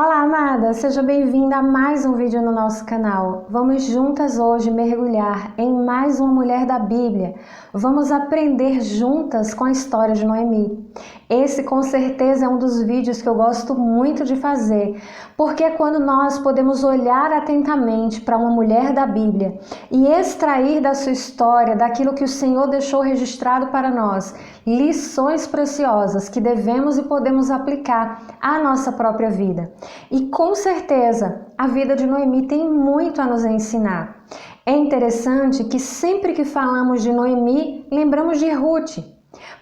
Olá, amada! Seja bem-vinda a mais um vídeo no nosso canal. Vamos juntas hoje mergulhar em mais uma mulher da Bíblia. Vamos aprender juntas com a história de Noemi. Esse, com certeza, é um dos vídeos que eu gosto muito de fazer, porque é quando nós podemos olhar atentamente para uma mulher da Bíblia e extrair da sua história, daquilo que o Senhor deixou registrado para nós, lições preciosas que devemos e podemos aplicar à nossa própria vida. E com certeza, a vida de Noemi tem muito a nos ensinar. É interessante que sempre que falamos de Noemi, lembramos de Ruth,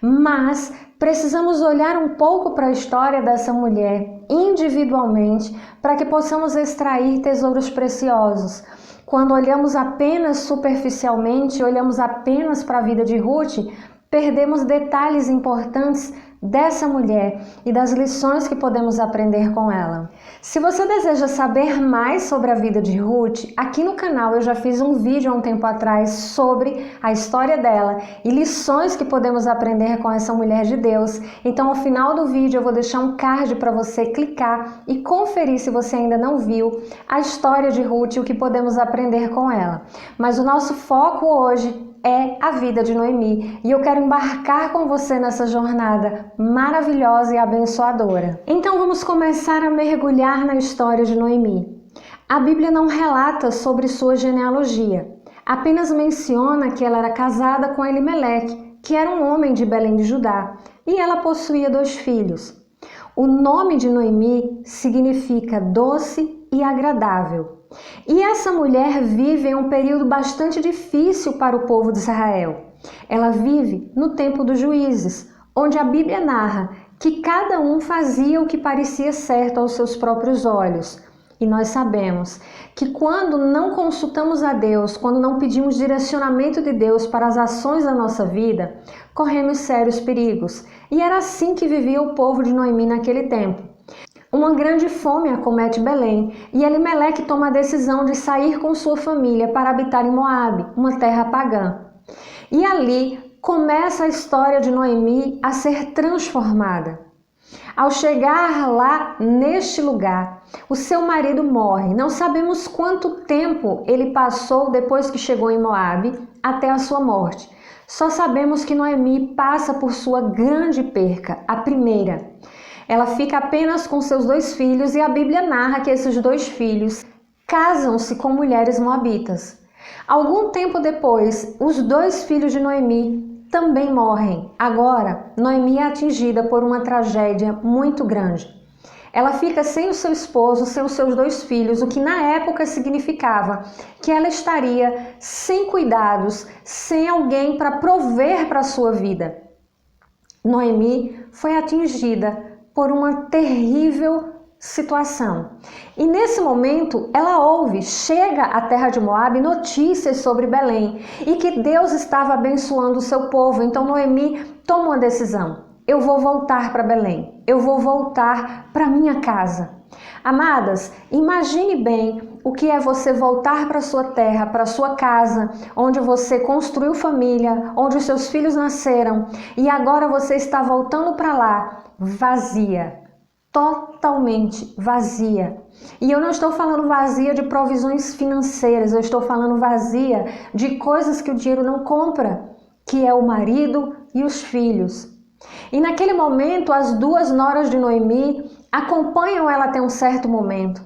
mas precisamos olhar um pouco para a história dessa mulher individualmente para que possamos extrair tesouros preciosos. Quando olhamos apenas superficialmente, olhamos apenas para a vida de Ruth, perdemos detalhes importantes dessa mulher e das lições que podemos aprender com ela. Se você deseja saber mais sobre a vida de Ruth, aqui no canal eu já fiz um vídeo há um tempo atrás sobre a história dela e lições que podemos aprender com essa mulher de Deus. Então, ao final do vídeo eu vou deixar um card para você clicar e conferir, se você ainda não viu, a história de Ruth e o que podemos aprender com ela. Mas o nosso foco hoje é a vida de Noemi e eu quero embarcar com você nessa jornada maravilhosa e abençoadora. Então vamos começar a mergulhar na história de Noemi. A Bíblia não relata sobre sua genealogia, apenas menciona que ela era casada com Elimeleque, que era um homem de Belém de Judá, e ela possuía 2 filhos. O nome de Noemi significa doce e agradável. E essa mulher vive em um período bastante difícil para o povo de Israel. Ela vive no tempo dos juízes, onde a Bíblia narra que cada um fazia o que parecia certo aos seus próprios olhos. E nós sabemos que quando não consultamos a Deus, quando não pedimos direcionamento de Deus para as ações da nossa vida, corremos sérios perigos. E era assim que vivia o povo de Noemi naquele tempo. Uma grande fome acomete Belém e Elimeleque toma a decisão de sair com sua família para habitar em Moabe, uma terra pagã. E ali começa a história de Noemi a ser transformada. Ao chegar lá, neste lugar, o seu marido morre. Não sabemos quanto tempo ele passou depois que chegou em Moabe até a sua morte. Só sabemos que Noemi passa por sua grande perca, a primeira. Ela fica apenas com seus 2 filhos e a Bíblia narra que esses 2 filhos casam-se com mulheres moabitas. Algum tempo depois, os 2 filhos de Noemi também morrem. Agora, Noemi é atingida por uma tragédia muito grande. Ela fica sem o seu esposo, sem os seus 2 filhos, o que na época significava que ela estaria sem cuidados, sem alguém para prover para a sua vida. Noemi foi atingida por uma terrível situação. E nesse momento ela chega à terra de Moabe notícias sobre Belém e que Deus estava abençoando o seu povo. Então Noemi toma uma decisão: eu vou voltar para Belém, eu vou voltar para minha casa. Amadas, imagine bem o que é você voltar para sua terra, para sua casa, onde você construiu família, onde os seus filhos nasceram, e agora você está voltando para lá vazia, totalmente vazia. E eu não estou falando vazia de provisões financeiras, eu estou falando vazia de coisas que o dinheiro não compra, que é o marido e os filhos. E naquele momento, as 2 noras de Noemi acompanham ela até um certo momento,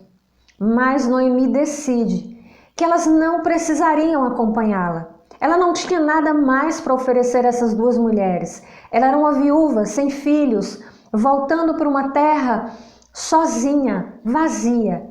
mas Noemi decide que elas não precisariam acompanhá-la. Ela não tinha nada mais para oferecer a essas 2 mulheres. Ela era uma viúva, sem filhos, voltando para uma terra sozinha, vazia.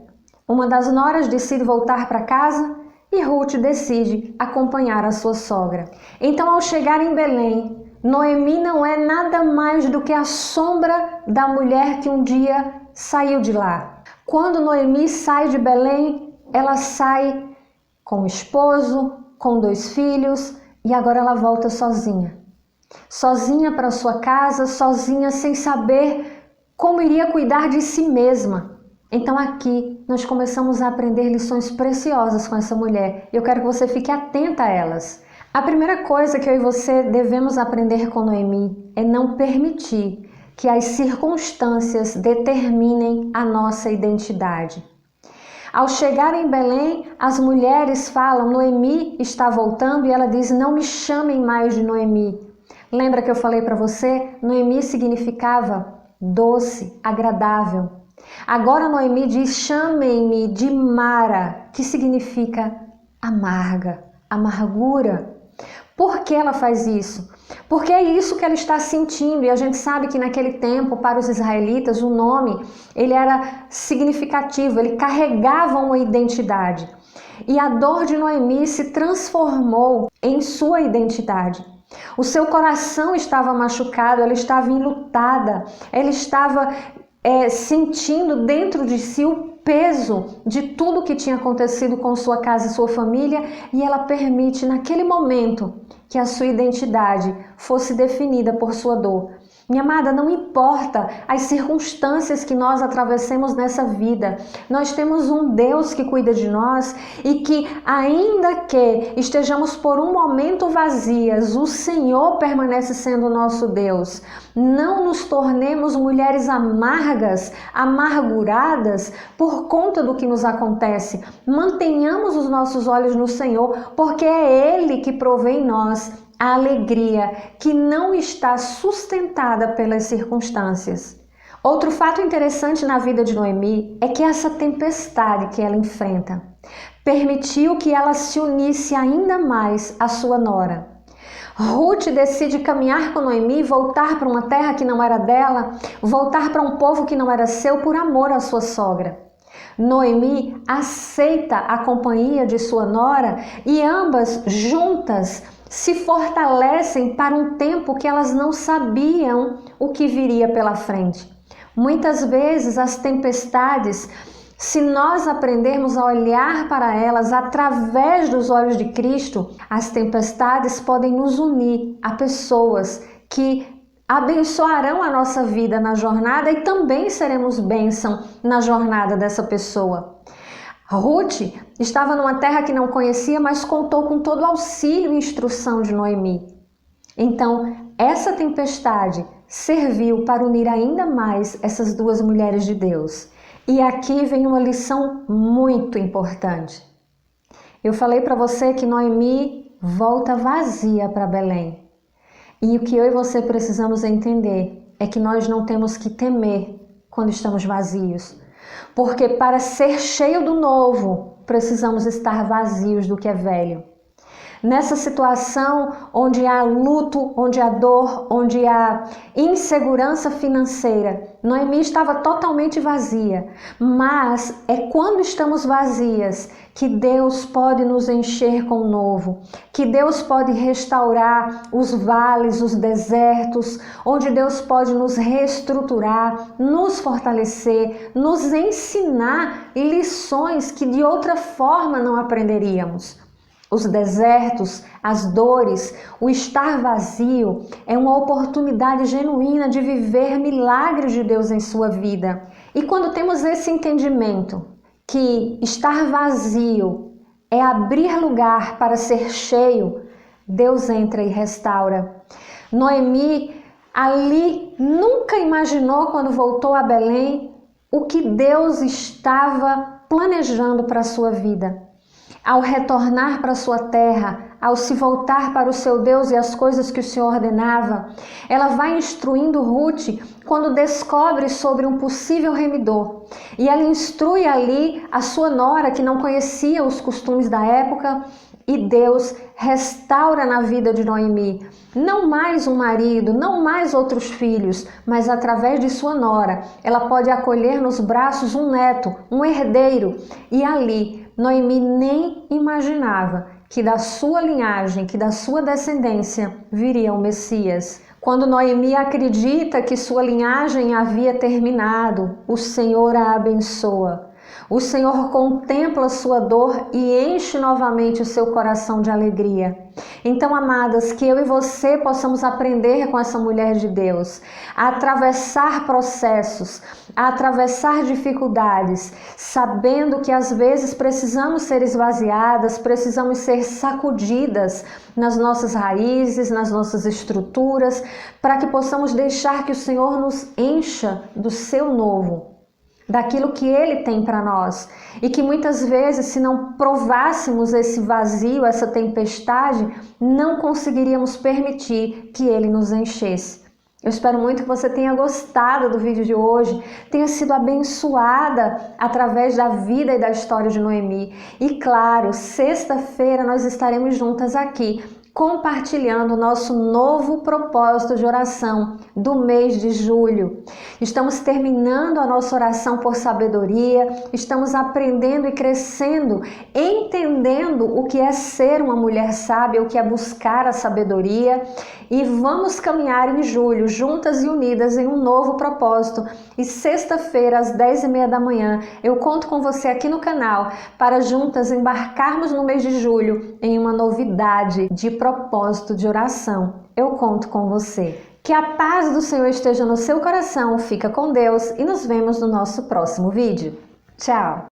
Uma das noras decide voltar para casa e Ruth decide acompanhar a sua sogra. Então, ao chegar em Belém, Noemi não é nada mais do que a sombra da mulher que um dia saiu de lá. Quando Noemi sai de Belém, ela sai com o esposo, com 2 filhos e agora ela volta sozinha. Sozinha para sua casa, sozinha, sem saber como iria cuidar de si mesma. Então aqui nós começamos a aprender lições preciosas com essa mulher. Eu quero que você fique atenta a elas. A primeira coisa que eu e você devemos aprender com Noemi é não permitir que as circunstâncias determinem a nossa identidade. Ao chegar em Belém, as mulheres falam: Noemi está voltando, e ela diz: não me chamem mais de Noemi. Lembra que eu falei para você? Noemi significava doce, agradável. Agora Noemi diz: chamem-me de Mara, que significa amarga, amargura. Por que ela faz isso? Porque é isso que ela está sentindo, e a gente sabe que naquele tempo, para os israelitas, o nome ele era significativo, ele carregava uma identidade. E a dor de Noemi se transformou em sua identidade. O seu coração estava machucado, ela estava enlutada, ela estava sentindo dentro de si o peso de tudo que tinha acontecido com sua casa e sua família, e ela permite naquele momento que a sua identidade fosse definida por sua dor. Minha amada, não importa as circunstâncias que nós atravessemos nessa vida, nós temos um Deus que cuida de nós e que, ainda que estejamos por um momento vazias, o Senhor permanece sendo o nosso Deus. Não nos tornemos mulheres amargas, amarguradas por conta do que nos acontece. Mantenhamos os nossos olhos no Senhor, porque é Ele que provê em nós a alegria que não está sustentada pelas circunstâncias. Outro fato interessante na vida de Noemi é que essa tempestade que ela enfrenta permitiu que ela se unisse ainda mais à sua nora. Ruth decide caminhar com Noemi e voltar para uma terra que não era dela, voltar para um povo que não era seu por amor à sua sogra. Noemi aceita a companhia de sua nora e ambas juntas se fortalecem para um tempo que elas não sabiam o que viria pela frente. Muitas vezes as tempestades, se nós aprendermos a olhar para elas através dos olhos de Cristo, as tempestades podem nos unir a pessoas que abençoarão a nossa vida na jornada e também seremos bênção na jornada dessa pessoa. Ruth estava numa terra que não conhecia, mas contou com todo o auxílio e instrução de Noemi. Então, essa tempestade serviu para unir ainda mais essas duas mulheres de Deus. E aqui vem uma lição muito importante. Eu falei para você que Noemi volta vazia para Belém. E o que eu e você precisamos entender é que nós não temos que temer quando estamos vazios. Porque para ser cheio do novo, precisamos estar vazios do que é velho. Nessa situação onde há luto, onde há dor, onde há insegurança financeira, Noemi estava totalmente vazia. Mas é quando estamos vazias que Deus pode nos encher com o novo, que Deus pode restaurar os vales, os desertos, onde Deus pode nos reestruturar, nos fortalecer, nos ensinar lições que de outra forma não aprenderíamos. Os desertos, as dores, o estar vazio é uma oportunidade genuína de viver milagres de Deus em sua vida. E quando temos esse entendimento que estar vazio é abrir lugar para ser cheio, Deus entra e restaura. Noemi ali nunca imaginou, quando voltou a Belém, o que Deus estava planejando para a sua vida. Ao retornar para sua terra, ao se voltar para o seu Deus e as coisas que o Senhor ordenava, ela vai instruindo Ruth quando descobre sobre um possível remidor. E ela instrui ali a sua nora, que não conhecia os costumes da época, e Deus restaura na vida de Noemi, não mais um marido, não mais outros filhos, mas através de sua nora, ela pode acolher nos braços um neto, um herdeiro, e ali Noemi nem imaginava que da sua linhagem, que da sua descendência viria o Messias. Quando Noemi acredita que sua linhagem havia terminado, o Senhor a abençoa. O Senhor contempla a sua dor e enche novamente o seu coração de alegria. Então, amadas, que eu e você possamos aprender com essa mulher de Deus, a atravessar processos, a atravessar dificuldades, sabendo que às vezes precisamos ser esvaziadas, precisamos ser sacudidas nas nossas raízes, nas nossas estruturas, para que possamos deixar que o Senhor nos encha do seu novo, daquilo que Ele tem para nós, e que muitas vezes, se não provássemos esse vazio, essa tempestade, não conseguiríamos permitir que Ele nos enchesse. Eu espero muito que você tenha gostado do vídeo de hoje, tenha sido abençoada através da vida e da história de Noemi. E claro, sexta-feira nós estaremos juntas aqui, compartilhando o nosso novo propósito de oração do mês de julho. Estamos terminando a nossa oração por sabedoria, estamos aprendendo e crescendo, entendendo o que é ser uma mulher sábia, o que é buscar a sabedoria, e vamos caminhar em julho, juntas e unidas em um novo propósito. E sexta-feira, às 10h30 da manhã, eu conto com você aqui no canal para juntas embarcarmos no mês de julho em uma novidade de propósito de oração. Eu conto com você. Que a paz do Senhor esteja no seu coração, fica com Deus e nos vemos no nosso próximo vídeo. Tchau!